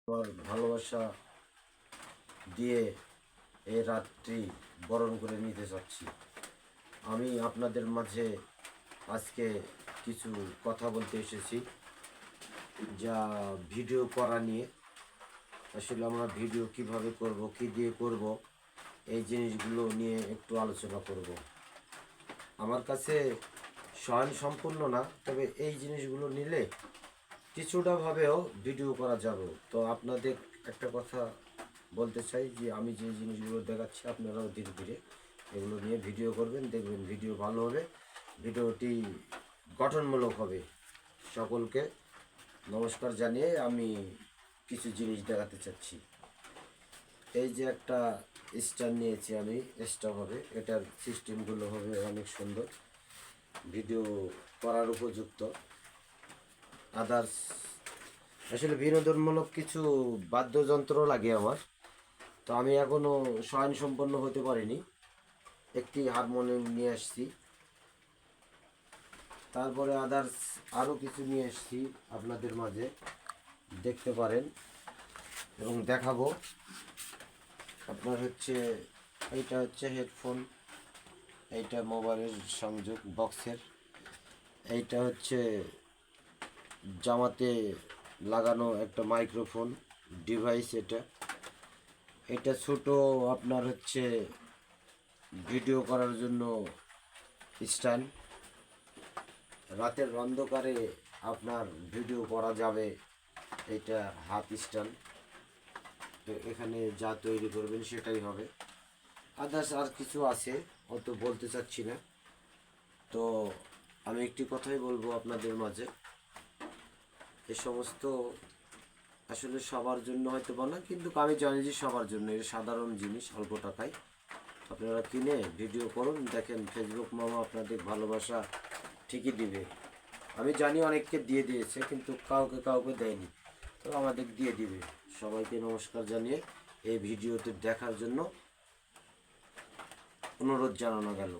আমার ভালোবাসা দিয়ে এই রাতটি বরণ করে নিতে চাচ্ছি। আমি আপনাদের মাঝে আজকে কিছু কথা বলতে এসেছি, যা ভিডিও করা নিয়ে। আসলে আমরা ভিডিও কিভাবে করব, কি দিয়ে করব, এই জিনিসগুলো নিয়ে একটু আলোচনা করব। আমার কাছে স্বয়ং সম্পূর্ণ না, তবে এই জিনিসগুলো নিলে কিছুটা ভাবেও ভিডিও করা যাবে। তো আপনাদের একটা কথা বলতে চাই যে আমি যে জিনিসগুলো দেখাচ্ছি আপনারাও ধীরে ধীরে এগুলো নিয়ে ভিডিও করবেন, দেখবেন ভিডিও ভালো হবে, ভিডিওটি গঠনমূলক হবে। সকলকে নমস্কার জানিয়ে আমি কিছু জিনিস দেখাতে চাচ্ছি। এই যে একটা স্ট্যান্ড নিয়েছি আমি, স্টক হবে, এটার সিস্টেমগুলো হবে অনেক সুন্দর, ভিডিও করার উপযুক্ত। আদার্স আসলে বিনোদনমূলক কিছু বাদ্যযন্ত্র লাগে আমার, তো আমি এখনও স্বয়ংসম্পন্ন হতে পারিনি। একটি হারমোনিয়াম নিয়ে আসছি, তারপরে আদার্স আরও কিছু নিয়ে এসছি আপনাদের মাঝে দেখতে পারেন এবং দেখাবো। আপনার হচ্ছে এইটা হচ্ছে হেডফোন, এইটা মোবাইলের সংযোগ বক্সের, এইটা হচ্ছে জামাতে লাগানো একটা মাইক্রোফোন ডিভাইস, এটা ছোট আপনার হচ্ছে ভিডিও করার জন্য স্ট্যান্ড। রাতের অন্ধকারে আপনার ভিডিও করা যাবে, এটা হাত স্ট্যান্ড। তো এখানে যা তৈরি করবেন সেটাই হবে। আদার্স আর কিছু আছে, অত বলতে চাচ্ছি না। তো আমি একটি কথাই বলবো আপনাদের মাঝে, এ সমস্ত আসলে সবার জন্য হয়তো বা না, কিন্তু আমি জানি যে সবার জন্য এর সাধারণ জিনিস, অল্প টাকায় আপনারা কিনে ভিডিও করুন। দেখেন ফেসবুক মামা আপনাদের ভালোবাসা ঠিকই দিবে। আমি জানি অনেককে দিয়ে দিয়েছে, কিন্তু কাউকে কাউকে দেয়নি, তো আমাদের দিয়ে দিবে। সবাইকে নমস্কার জানিয়ে এই ভিডিওটি দেখার জন্য অনুরোধ জানানো গেল।